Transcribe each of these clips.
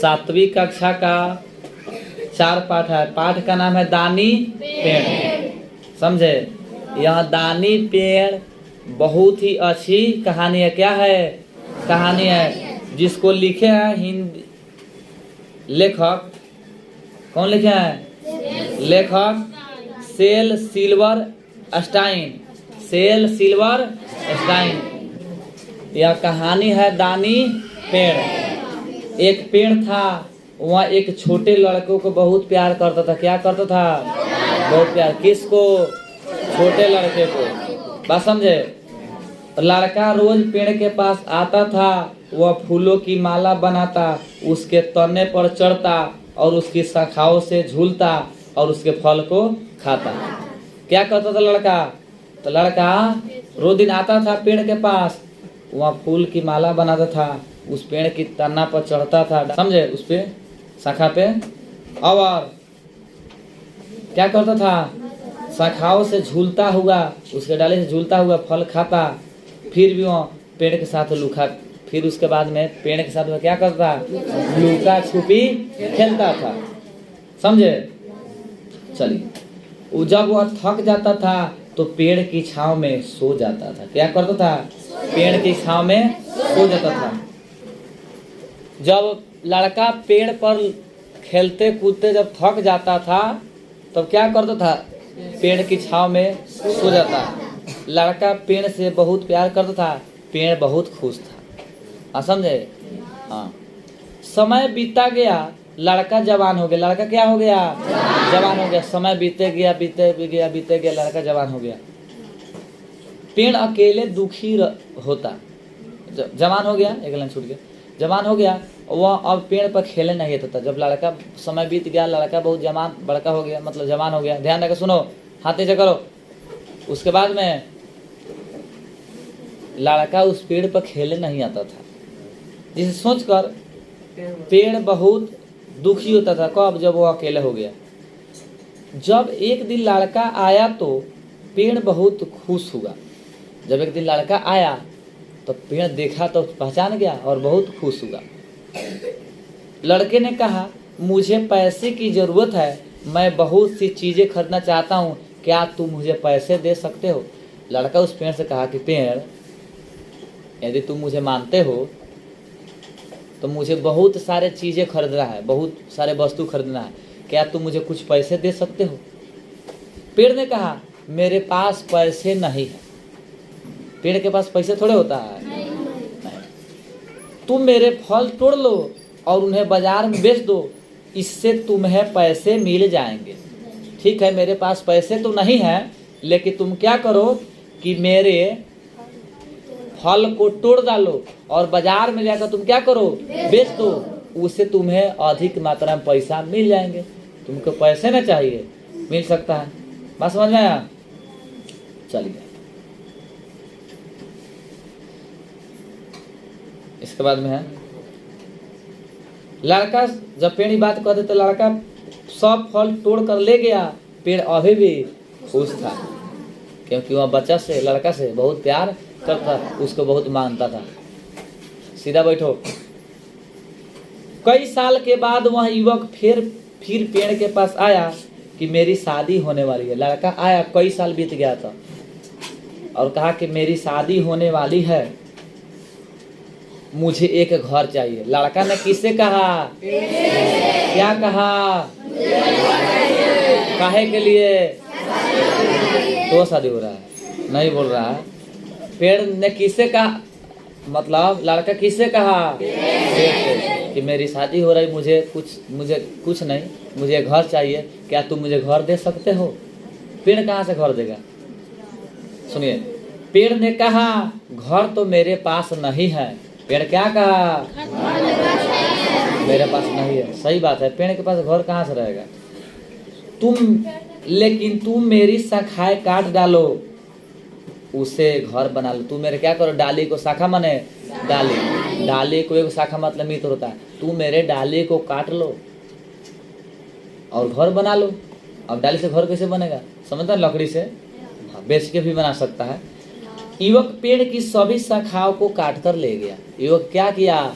सातवीं कक्षा का 4 पाठ है। पाठ का नाम है दानी पेड़। समझे? यह दानी पेड़ बहुत ही अच्छी कहानी है। क्या है? कहानी है जिसको लिखे हैं हिंदी लेखक। कौन लिखे हैं? लेखक Shel Silverstein. Shel Silverstein. यह कहानी है दानी पेड़। एक पेड़ था, वह एक छोटे लड़कों को बहुत प्यार करता था। क्या करता था? बहुत प्यार। किसको? छोटे लड़के को। बात समझे? लड़का रोज पेड़ के पास आता था, वह फूलों की माला बनाता, उसके तने पर चढ़ता और उसकी शाखाओं से झूलता और उसके फल को खाता। क्या करता था लड़का? तो लड़का रोज दिन आता था पेड़ के पास, वहाँ फूल की माला बनाता था, उस पेड़ की तना पर चढ़ता था, समझे, उस पे शाखा पे, और क्या करता था? शाखाओं से झूलता हुआ, उसके डाले से झूलता हुआ फल खाता। फिर भी वह पेड़ के साथ लुका, फिर उसके बाद में पेड़ के साथ वह क्या करता? लुका छुपी खेलता था। समझे? चलिए, जब वह थक जाता था तो पेड़ की छांव में सो जाता था। क्या करता था? पेड़ की छांव में सो जाता था। जब लड़का पेड़ पर खेलते कूदते जब थक जाता था तब क्या करता था? पेड़ की छांव में सो जाता। लड़का पेड़ से बहुत प्यार करता था, पेड़ बहुत खुश था। समझे? हाँ। समय बीता गया, लड़का जवान हो गया। लड़का क्या हो गया? जवान हो गया। समय बीते गया, बीते गया, लड़का जवान हो गया। पेड़ अकेले दुखी होता। जवान हो गया, एक लाइन छूट गया। जवान हो गया, वह अब पेड़ पर खेले नहीं आता था। जब लड़का समय बीत गया, लड़का बहुत जवान बड़का हो गया, मतलब जवान हो गया। ध्यान रखकर सुनो, हाथ नीचे करो। उसके बाद में लड़का उस पेड़ पर खेले नहीं आता था, जिसे सोचकर पेड़ बहुत दुखी होता था। कब? जब वो अकेले हो गया। जब एक दिन लड़का आया तो पेड़ बहुत खुश हुआ। जब एक दिन लड़का आया तो पेड़ देखा तो पहचान गया और बहुत खुश हुआ। लड़के ने कहा, मुझे पैसे की ज़रूरत है, मैं बहुत सी चीज़ें खरीदना चाहता हूँ, क्या तुम मुझे पैसे दे सकते हो? लड़का उस पेड़ से कहा कि पेड़, यदि तुम मुझे मानते हो तो मुझे बहुत सारे चीज़ें खरीदना है, बहुत सारे वस्तु खरीदना है, क्या तुम मुझे कुछ पैसे दे सकते हो? पेड़ ने कहा, मेरे पास पैसे नहीं है। पेड़ के पास पैसे थोड़े होता है। नहीं। तुम मेरे फल तोड़ लो और उन्हें बाजार में बेच दो, इससे तुम्हें पैसे मिल जाएंगे। ठीक है, मेरे पास पैसे तो नहीं है, लेकिन तुम क्या करो कि मेरे फल को तोड़ डालो और बाजार में जाकर तुम क्या करो? बेच दो, उससे तुम्हें अधिक मात्रा में पैसा मिल जाएंगे। तुमको पैसे ना चाहिए, मिल सकता है। बात समझ में आया? चलिए, इसके बाद में है लड़का जब पेड़ की बात करते तो लड़का सब फल तोड़ कर ले गया। पेड़ अभी भी खुश था, क्योंकि वह बच्चा से, लड़का से बहुत प्यार करता, उसको बहुत मानता था। सीधा बैठो। कई साल के बाद वह युवक फिर पेड़ के पास आया कि मेरी शादी होने वाली है। लड़का आया, कई साल बीत गया था, और कहा कि मेरी शादी होने वाली है, मुझे एक घर चाहिए। लड़का ने किससे कहा? क्या कहा? काहे के लिए? तो शादी हो रहा है, नहीं बोल रहा है। पेड़ ने किससे कहा? मतलब लड़का किससे कहा? पेड़ से कि मेरी शादी हो रही, मुझे कुछ नहीं, मुझे घर चाहिए, क्या तुम मुझे घर दे सकते हो? पेड़ कहाँ से घर देगा? सुनिए, पेड़ ने कहा, घर तो मेरे पास नहीं है। पेड़ क्या कहा? मेरे पास नहीं है। सही बात है, पेड़ के पास घर कहाँ से रहेगा? लेकिन तुम मेरी शाखाएं काट डालो, उसे घर बना लो। तुम मेरे क्या करो? डाली को शाखा माने डाली, डाली को एक शाखा मतलब मित्र होता है। तुम मेरे डाली को काट लो और घर बना लो। अब डाली से घर कैसे बनेगा? समझता है? लकड़ी से बेच के भी बना सकता है। युवक पेड़ की सभी शाखाओं को काट कर ले गया। युवक क्या किया?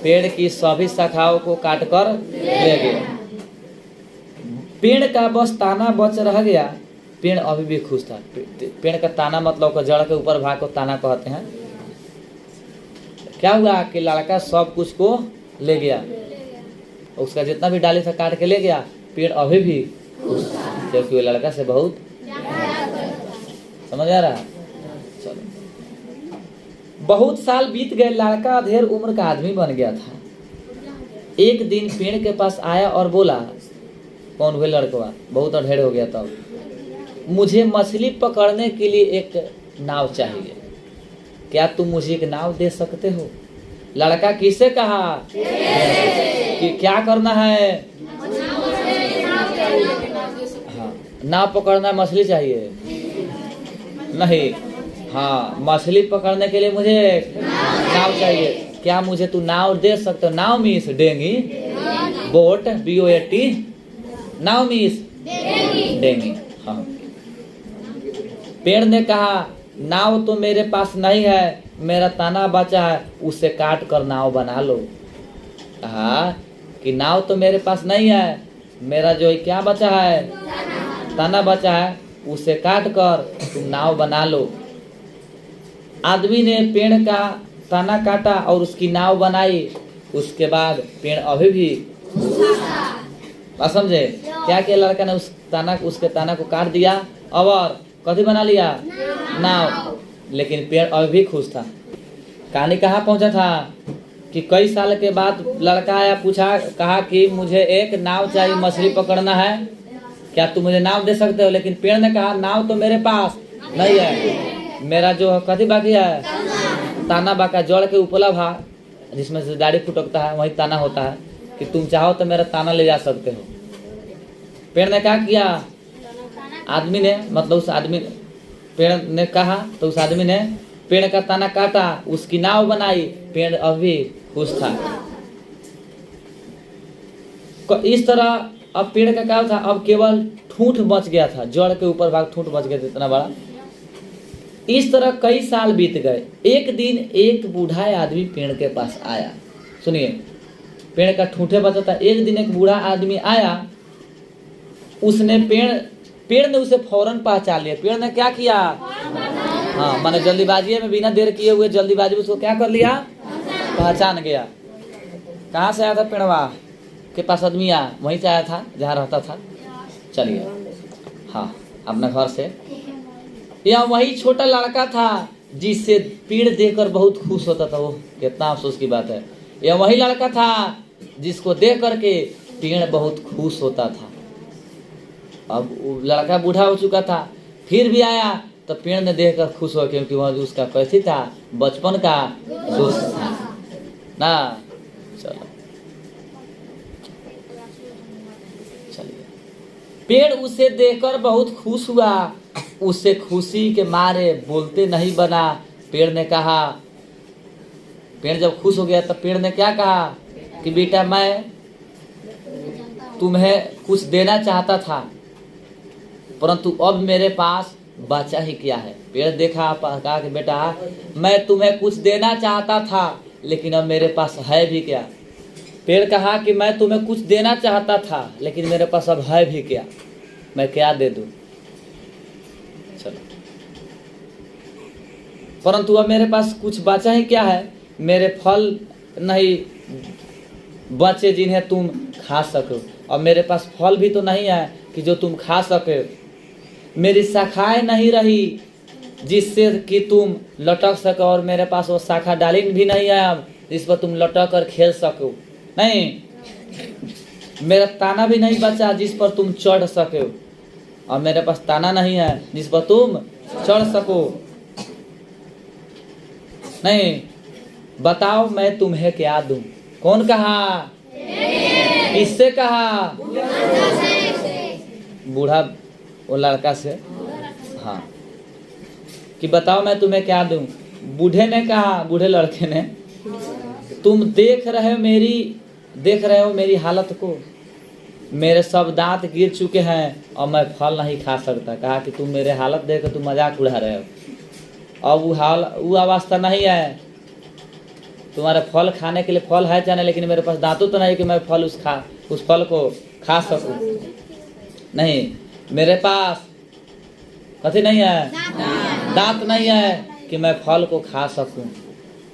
पेड़ की सभी शाखाओं को काटकर ले गया। पेड़ का बस ताना बच रह गया। पेड़ अभी भी खुश था। पेड़ का ताना मतलब जड़ के ऊपर भाग को ताना कहते हैं। क्या हुआ कि लड़का सब कुछ को ले गया, उसका जितना भी डाली था काट के ले गया। पेड़ अभी भी खुश था क्योंकि वो लड़का से बहुत समझ आ रहा है। चलो, बहुत साल बीत गए। लड़का अधेड़ उम्र का आदमी बन गया था। एक दिन पेड़ के पास आया और बोला, कौन हुए लड़का, बहुत अधेड़ हो गया था, मुझे मछली पकड़ने के लिए एक नाव चाहिए, क्या तुम मुझे एक नाव दे सकते हो? लड़का किसे कहा कि क्या करना है? हाँ, नाव पकड़ना, मछली चाहिए नहीं। हाँ, मछली पकड़ने के लिए मुझे नाव चाहिए, क्या मुझे तू नाव दे सकते हो? नाव मीन्स डेंगी, बोट, BOAT, नाव मीन्स डेंगी। हाँ, पेड़ ने कहा, नाव तो मेरे पास नहीं है, मेरा ताना बचा है, उसे काट कर नाव बना लो। कहा कि नाव तो मेरे पास नहीं है, मेरा जो क्या बचा है, ताना बचा है, उसे काट कर तुम नाव बना लो। आदमी ने पेड़ का ताना काटा और उसकी नाव बनाई। उसके बाद पेड़ अभी भी समझे क्या किया लड़का ने? उसके ताना को काट दिया और कथी बना लिया? नाव। लेकिन पेड़ अभी भी खुश था। कहानी कहाँ पहुंचा था कि कई साल के बाद लड़का आया, पूछा, कहा कि मुझे एक नाव चाहिए, मछली पकड़ना है, क्या तुम मुझे नाव दे सकते हो? लेकिन पेड़ ने कहा, नाव तो मेरे पास नहीं है, मेरा जो कथी बाकी है, ताना बाका, जड़ के उपला भाग जिसमें से दाढ़ी फुटकता है वही ताना होता है, कि तुम चाहो तो मेरा ताना ले जा सकते हो। पेड़ ने क्या किया? आदमी ने, मतलब उस आदमी, पेड़ ने कहा तो उस आदमी ने पेड़ का ताना काटा, उसकी नाव बनाई। पेड़ अभी खुश था। इस तरह अब पेड़ का क्या था? अब केवल ठूंठ बच गया था, जड़ के ऊपर भाग ठूंठ बच गया था, इतना बड़ा। इस तरह कई साल बीत गए। एक दिन एक बूढ़ा आदमी पेड़ के पास आया। सुनिए, पेड़ का ठूंठे बचा था। एक दिन एक बूढ़ा आदमी आया, उसने पेड़ ने उसे फौरन पहचान लिया। पेड़ ने क्या किया? हाँ, माने जल्दीबाजी में, बिना देर किए हुए जल्दीबाजी में उसको क्या कर लिया? पहचान गया। कहाँ से आया था? पेड़वा के पास आदमी आया, वहीं से आया था जहाँ रहता था। चलिए, हाँ, अपने घर से। यह वही छोटा लड़का था जिससे पेड़ देखकर बहुत खुश होता था। वो कितना अफसोस की बात है। यह वही लड़का था जिसको देख करके पेड़ बहुत खुश होता था। अब लड़का बूढ़ा हो चुका था, फिर भी आया तो पेड़ ने देखकर खुश हो, क्योंकि वह उसका कैसी था? बचपन का दोस्त था ना। चलो, चलिए, पेड़ उसे देखकर बहुत खुश हुआ। उससे खुशी के मारे बोलते नहीं बना। पेड़ ने कहा, पेड़ जब खुश हो गया तो पेड़ ने क्या कहा कि बेटा, मैं तुम्हें कुछ देना चाहता था, परंतु अब मेरे पास बचा ही क्या है। पेड़ देखा, कहा कि बेटा, मैं तुम्हें कुछ देना चाहता था, लेकिन अब मेरे पास है भी क्या? पेड़ कहा कि मैं तुम्हें कुछ देना चाहता था, लेकिन मेरे पास अब है भी क्या? मैं क्या दे दूं? चलो, परंतु अब मेरे पास कुछ बचा ही क्या है? मेरे फल नहीं बचे जिन्हें तुम खा सको। अब मेरे पास फल भी तो नहीं है कि जो तुम खा सके। मेरी शाखाएं नहीं रही जिससे कि तुम लटक सको, और मेरे पास वो शाखा डाली भी नहीं है अब जिस पर तुम लटक कर खेल सको। नहीं, मेरा ताना भी नहीं बचा जिस पर तुम चढ़ सको, और मेरे पास ताना नहीं है जिस पर तुम चढ़ सको। नहीं, बताओ मैं तुम्हें क्या दूं? कौन कहा? किससे कहा? बूढ़ा वो लड़का से। हाँ, कि बताओ मैं तुम्हें क्या दूं? बूढ़े ने कहा, बूढ़े लड़के ने, तुम देख रहे हो मेरी हालत को। मेरे सब दांत गिर चुके हैं और मैं फल नहीं खा सकता। कहा कि तुम मेरे हालत देख तुम मजाक उड़ा रहे हो। अब वो अवस्था नहीं है, तुम्हारे फल खाने के लिए फल है चाहे, लेकिन मेरे पास दांतों तो नहीं कि मैं फल उस फल को खा सकूं। नहीं, मेरे पास कथी नहीं है, दांत नहीं है कि मैं फल को खा सकूं।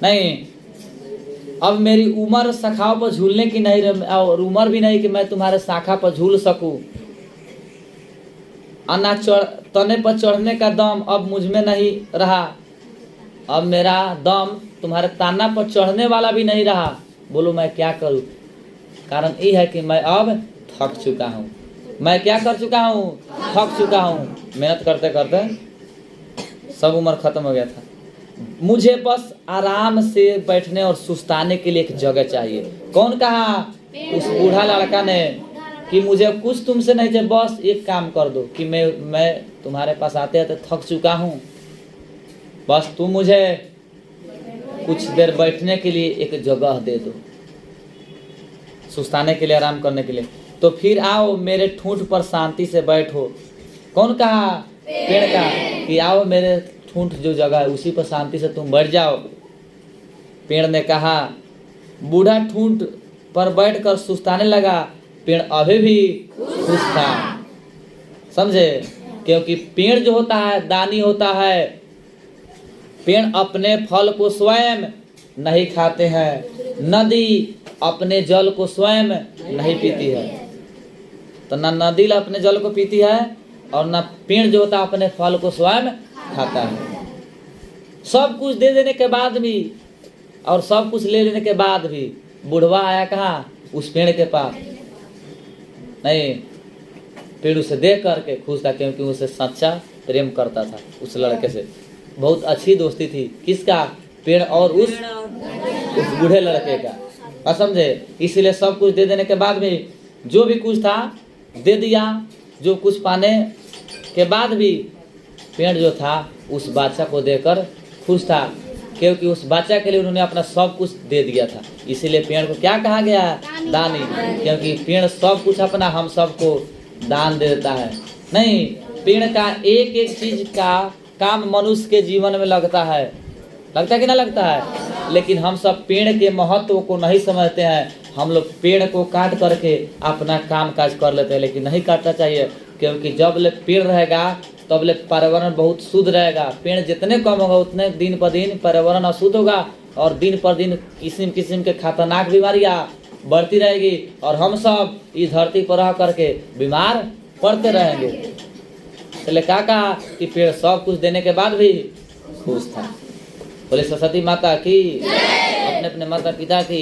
नहीं, अब मेरी उम्र शाखाओं पर झूलने की नहीं, और उम्र भी नहीं कि मैं तुम्हारे शाखा पर झूल सकूं। तने पर चढ़ने का दम अब मुझ में नहीं रहा, अब मेरा दम तुम्हारे ताना पर चढ़ने वाला भी नहीं रहा। बोलो मैं क्या करूं? कारण ये है कि मैं अब थक चुका हूं। मैं क्या कर चुका हूं? थक चुका हूं। मेहनत करते करते सब उम्र खत्म हो गया था। मुझे बस आराम से बैठने और सुस्ताने के लिए एक जगह चाहिए। कौन कहा? उस बूढ़ा लड़का ने कि मुझे कुछ तुमसे नहीं चाहिए, बस एक काम कर दो कि मैं तुम्हारे पास आते आते थक चुका हूँ, बस तुम मुझे कुछ देर बैठने के लिए एक जगह दे दो, सुस्ताने के लिए, आराम करने के लिए। तो फिर आओ मेरे ठूंठ पर शांति से बैठो। कौन कहा? पेड़ का कि आओ मेरे ठूंठ जो जगह है उसी पर शांति से तुम बैठ जाओ। पेड़ ने कहा, बूढ़ा ठूंठ पर बैठकर सुस्ताने लगा। पेड़ अभी भी खुश था, समझे? क्योंकि पेड़ जो होता है दानी होता है। पेड़ अपने फल को स्वयं नहीं खाते हैं, नदी अपने जल को स्वयं नहीं पीती है। तो ना नदी अपने जल को पीती है और ना पेड़ जो होता है अपने फल को स्वयं खाता है। सब कुछ दे देने के बाद भी और सब कुछ ले लेने के बाद भी बुढ़वा आया कहाँ? उस पेड़ के पास। नहीं, पेड़ उसे देख करके खुश था, क्योंकि उसे सच्चा प्रेम करता था उस लड़के से। बहुत अच्छी दोस्ती थी। किसका? पेड़ और उस बूढ़े लड़के का। समझे? इसीलिए सब कुछ दे देने के बाद भी, जो भी कुछ था दे दिया, जो कुछ पाने के बाद भी पेड़ जो था उस बच्चा को देकर खुश था, क्योंकि उस बच्चा के लिए उन्होंने अपना सब कुछ दे दिया था। इसीलिए पेड़ को क्या कहा गया? दानी। क्योंकि पेड़ सब कुछ अपना हम सबको दान दे देता है। नहीं, पेड़ का एक एक चीज का काम मनुष्य के जीवन में लगता है कि ना लगता है? लेकिन हम सब पेड़ के महत्व को नहीं समझते हैं। हम लोग पेड़ को काट करके अपना काम काज कर लेते हैं, लेकिन नहीं काटना चाहिए, क्योंकि जब ले पेड़ रहेगा तब ले पर्यावरण बहुत शुद्ध रहेगा। पेड़ जितने कम होगा उतने दिन पर दिन पर्यावरण अशुद्ध होगा, और दिन पर दिन किस्म किस्म के खतरनाक बीमारियां बढ़ती रहेगी, और हम सब इस धरती पर रह करके बीमार पड़ते रहेंगे। इसलिए क्या कहा कि पेड़ सब कुछ देने के बाद भी खुश था। बोले सरस्वती माता की, अपने अपने माता पिता की।